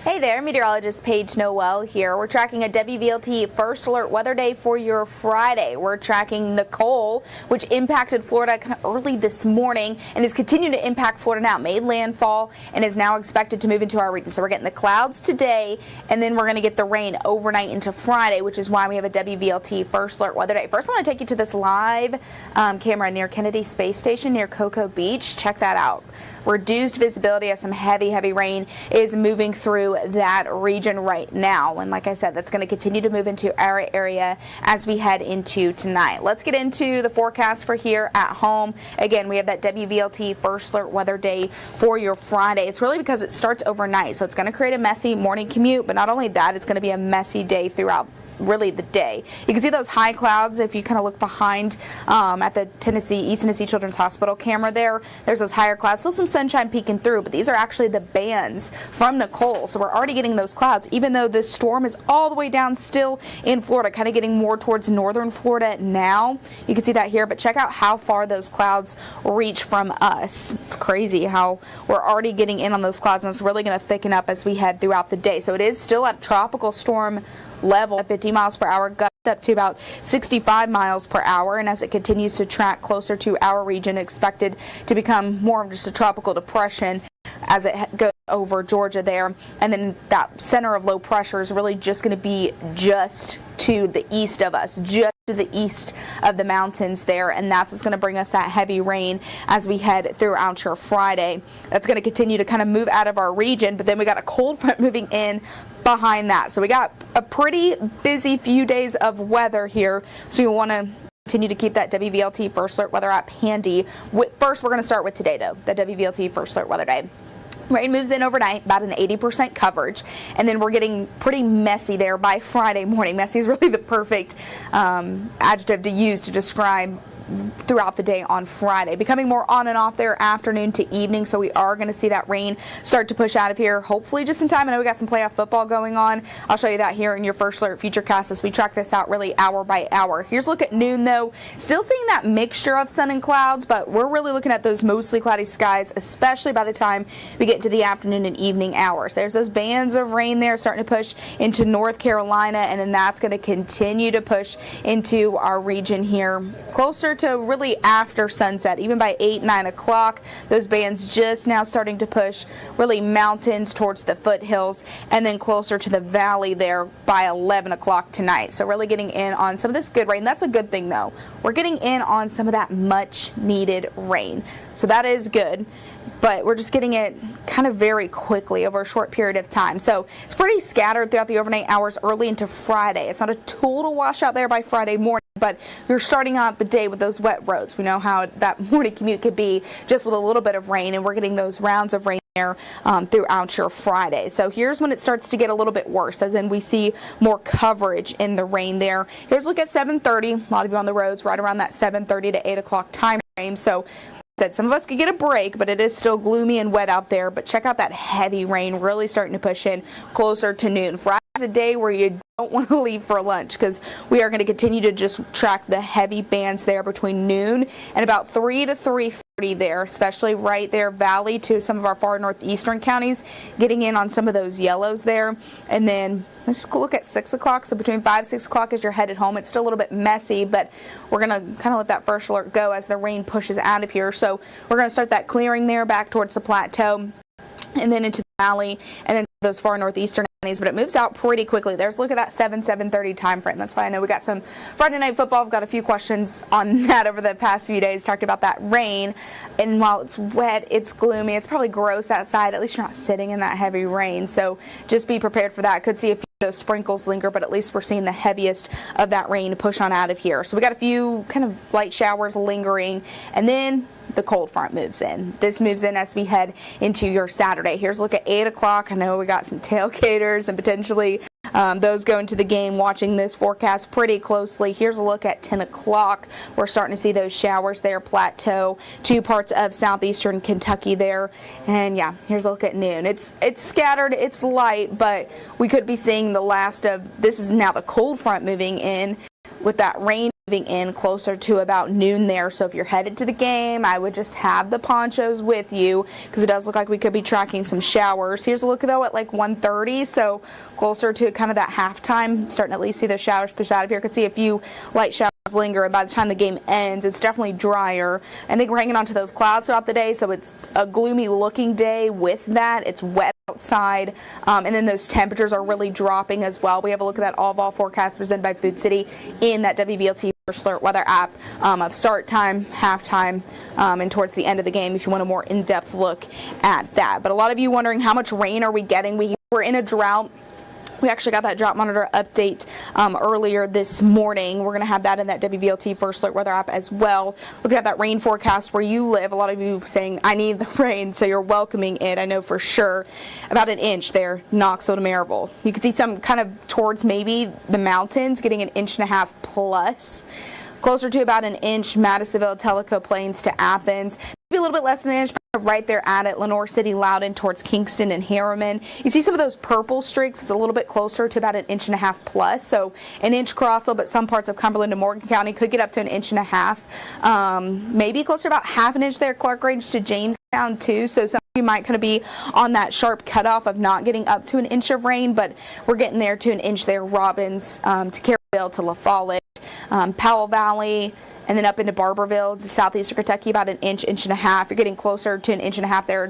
Hey there, meteorologist Paige Noel here. We're tracking a WVLT First Alert Weather Day for your Friday. We're tracking Nicole, which impacted Florida kind of early this morning and is continuing to impact Florida now. Made landfall and is now expected to move into our region. So we're getting the clouds today, and then we're going to get the rain overnight into Friday, which is why we have a WVLT First Alert Weather Day. First, I want to take you to this live camera near Kennedy Space Station near Cocoa Beach. Check that out. Reduced visibility as some heavy rain is moving through that region right now. And like I said, that's going to continue to move into our area as we head into tonight. Let's get into the forecast for here at home. Again, we have that WVLT First Alert Weather Day for your Friday. It's really because it starts overnight, so it's going to create a messy morning commute, but not only that, it's going to be a messy day throughout really the day. You can see those high clouds if you kind of look behind at the East Tennessee Children's Hospital camera there. There's those higher clouds, still some sunshine peeking through, but these are actually the bands from Nicole. So we're already getting those clouds, even though this storm is all the way down still in Florida, kind of getting more towards northern Florida now. You can see that here, but check out how far those clouds reach from us. It's crazy how we're already getting in on those clouds, and it's really going to thicken up as we head throughout the day. So it is still at tropical storm level at 50 miles per hour, gusts up to about 65 miles per hour, and as it continues to track closer to our region, expected to become more of just a tropical depression as it goes over Georgia there. And then that center of low pressure is really just going to be just to the east of us, just to the east of the mountains there, and that's what's going to bring us that heavy rain as we head throughout your Friday. That's going to continue to kind of move out of our region, but then we got a cold front moving in behind that. So we got a pretty busy few days of weather here, so you want to continue to keep that WVLT First Alert Weather app handy. First, we're going to start with today, though, the WVLT First Alert Weather Day. Rain moves in overnight, about an 80% coverage, and then we're getting pretty messy there by Friday morning. Messy is really the perfect adjective to use to describe throughout the day on Friday, becoming more on and off there afternoon to evening. So we are going to see that rain start to push out of here, hopefully just in time. I know we got some playoff football going on. I'll show you that here in your First Alert Futurecast as we track this out really hour by hour. Here's a look at noon, though. Still seeing that mixture of sun and clouds, but we're really looking at those mostly cloudy skies, especially by the time we get into the afternoon and evening hours. There's those bands of rain there starting to push into North Carolina, and then that's going to continue to push into our region here closer to really after sunset, even by 8-9 o'clock. Those bands just now starting to push really mountains towards the foothills, and then closer to the valley there by 11 o'clock tonight. So really getting in on some of this good rain. That's a good thing, though. We're getting in on some of that much needed rain, so that is good. But we're just getting it kind of very quickly over a short period of time. So it's pretty scattered throughout the overnight hours early into Friday. It's not a total washout there by Friday morning, but you're starting out the day with those wet roads. We know how that morning commute could be just with a little bit of rain, and we're getting those rounds of rain there throughout your Friday. So here's when it starts to get a little bit worse, as in we see more coverage in the rain there. Here's a look at 7:30. A lot of you on the roads right around that 7:30 to 8 o'clock time frame. So said some of us could get a break, but it is still gloomy and wet out there. But check out that heavy rain really starting to push in closer to noon. Friday is a day where you don't want to leave for lunch, because we are going to continue to just track the heavy bands there between noon and about 3 to 3:30 there, especially right there valley to some of our far northeastern counties, getting in on some of those yellows there. And then let's look at 6 o'clock. So between 5 and 6 o'clock as you're headed home, it's still a little bit messy, but we're going to kind of let that first alert go as the rain pushes out of here. So we're going to start that clearing there back towards the plateau and then into the valley and then those far northeastern counties, but it moves out pretty quickly. There's a look at that 7:30 time frame. That's why I know we got some Friday night football. I've got a few questions on that over the past few days, talked about that rain. And while it's wet, it's gloomy, it's probably gross outside. At least you're not sitting in that heavy rain. So just be prepared for that. Could see a few of those sprinkles linger, but at least we're seeing the heaviest of that rain push on out of here. So we got a few kind of light showers lingering, and then the cold front moves in. This moves in as we head into your Saturday. Here's a look at 8 o'clock. I know we got some tailgaters and potentially those going to the game watching this forecast pretty closely. Here's a look at 10 o'clock. We're starting to see those showers there plateau to parts of southeastern Kentucky there. And yeah, here's a look at noon. It's scattered, it's light, but we could be seeing the last of this. Is now the cold front moving in with that rain moving in closer to about noon there. So if you're headed to the game, I would just have the ponchos with you because it does look like we could be tracking some showers. Here's a look though at like 1:30, so closer to kind of that halftime, starting to at least see those showers push out of here. Could see a few light showers linger, and by the time the game ends, it's definitely drier. I think we're hanging on to those clouds throughout the day, so it's a gloomy looking day with that. It's wet outside, and then those temperatures are really dropping as well. We have a look at that all-vol forecast presented by Food City in that WVLT First Alert weather app of start time, halftime, and towards the end of the game if you want a more in-depth look at that. But a lot of you wondering how much rain are we getting. We're in a drought. We actually got that drought monitor update earlier this morning. We're going to have that in that WVLT First Alert weather app as well. Looking at that rain forecast where you live, a lot of you saying, I need the rain, so you're welcoming it. I know for sure. About an inch there, Knoxville to Maryville. You can see some kind of towards maybe the mountains, getting an inch and a half plus. Closer to about an inch, Madisonville, Tellico Plains to Athens. Maybe a little bit less than an inch, but right there at it, Lenoir City, Loudoun towards Kingston and Harriman. You see some of those purple streaks. It's a little bit closer to about an inch and a half plus. So an inch Crossville, but some parts of Cumberland and Morgan County could get up to an inch and a half. Maybe closer to about half an inch there, Clark Range to Jamestown too. So some of you might kind of be on that sharp cutoff of not getting up to an inch of rain, but we're getting there to an inch there. Robbins to Carrollville to La Follette. Powell Valley, and then up into Barberville, southeastern Kentucky, about an inch, inch and a half. You're getting closer to an inch and a half there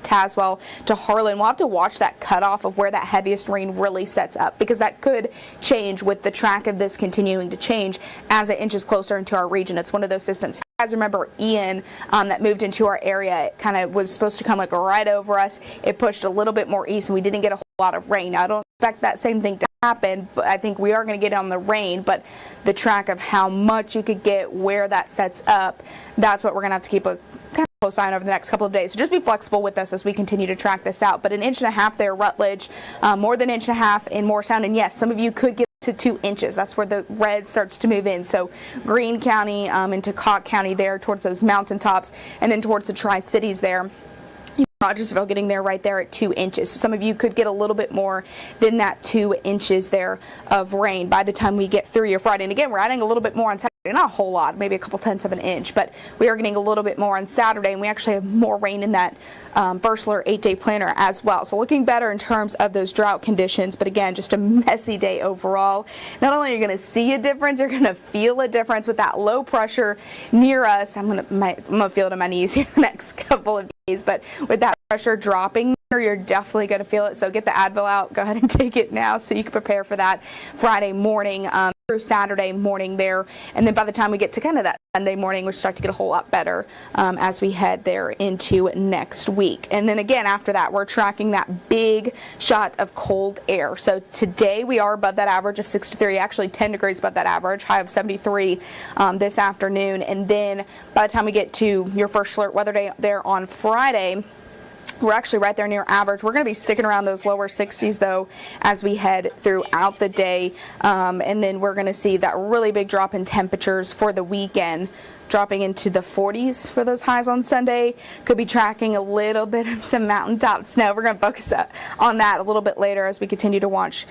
Tazewell to Harlan. We'll have to watch that cutoff of where that heaviest rain really sets up, because that could change with the track of this continuing to change as it inches closer into our region. It's one of those systems. You guys remember Ian that moved into our area? It kind of was supposed to come like right over us. It pushed a little bit more east, and we didn't get a whole lot of rain. Now, I don't expect that same thing to happen, but I think we are going to get on the rain. But the track of how much you could get, where that sets up, that's what we're going to have to keep a kind of close eye on over the next couple of days. So just be flexible with us as we continue to track this out. But an inch and a half there, Rutledge, more than an inch and a half in Morristown, and yes, some of you could get to 2 inches. That's where the red starts to move in. So Greene County into Cocke County there towards those mountaintops, and then towards the Tri-Cities there. Rogersville getting there right there at 2 inches. So some of you could get a little bit more than that 2 inches there of rain by the time we get through your Friday. And again, we're adding a little bit more on Saturday. Not a whole lot, maybe a couple tenths of an inch, but we are getting a little bit more on Saturday, and we actually have more rain in that First Alert 8-day planner as well. So looking better in terms of those drought conditions, but again, just a messy day overall. Not only are you going to see a difference, you're going to feel a difference with that low pressure near us. I'm going to feel it in my knees here the next couple of days, but with that pressure dropping, you're definitely going to feel it. So get the Advil out, go ahead and take it now so you can prepare for that Friday morning through Saturday morning there. And then by the time we get to kind of that Sunday morning, we start to get a whole lot better as we head there into next week. And then again, after that, we're tracking that big shot of cold air. So today we are above that average of 63, actually 10 degrees above that average, high of 73 this afternoon. And then by the time we get to your First Alert weather day there on Friday, we're actually right there near average. We're going to be sticking around those lower 60s, though, as we head throughout the day. And then we're going to see that really big drop in temperatures for the weekend, dropping into the 40s for those highs on Sunday. Could be tracking a little bit of some mountaintop snow. We're going to focus on that a little bit later as we continue to watch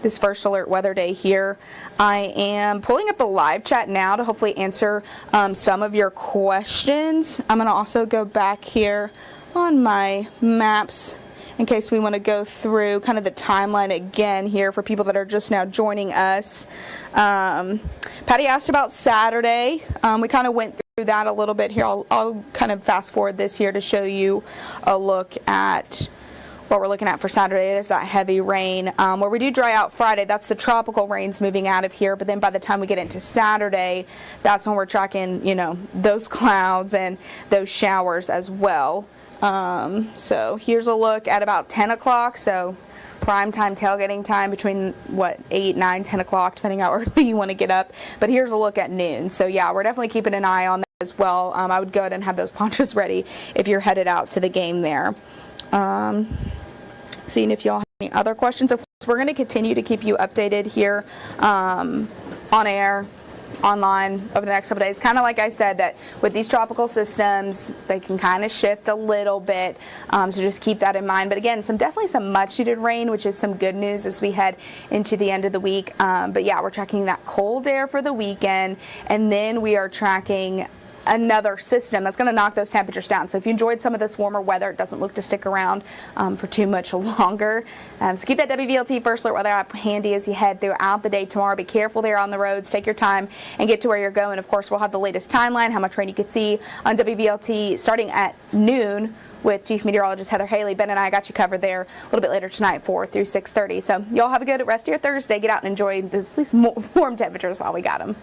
this First Alert weather day here. I am pulling up the live chat now to hopefully answer some of your questions. I'm going to also go back here on my maps in case we want to go through kind of the timeline again here for people that are just now joining us. Patty asked about Saturday. We kind of went through that a little bit here. I'll kind of fast forward this here to show you a look at what we're looking at for Saturday. There's that heavy rain. Where we do dry out Friday, that's the tropical rains moving out of here. But then by the time we get into Saturday, that's when we're tracking, those clouds and those showers as well. So here's a look at about 10 o'clock. So prime time, tailgating time between 8, 9, 10 o'clock, depending how early you want to get up. But here's a look at noon. So yeah, we're definitely keeping an eye on that as well. I would go ahead and have those ponchos ready if you're headed out to the game there. Seeing if y'all have any other questions. Of course, we're going to continue to keep you updated here on air online over the next couple days. Kind of like I said, that with these tropical systems, they can kind of shift a little bit, so just keep that in mind. But again, definitely some much needed rain, which is some good news as we head into the end of the week. But yeah, we're tracking that cold air for the weekend, and then we are tracking another system that's going to knock those temperatures down. So if you enjoyed some of this warmer weather, it doesn't look to stick around for too much longer. So keep that WVLT First Alert weather app handy as you head throughout the day tomorrow. Be careful there on the roads. Take your time and get to where you're going. Of course, we'll have the latest timeline, how much rain you could see on WVLT starting at noon with Chief Meteorologist Heather Haley. Ben and I got you covered there a little bit later tonight, 4 through 6:30. So y'all have a good rest of your Thursday. Get out and enjoy these at least warm temperatures while we got them.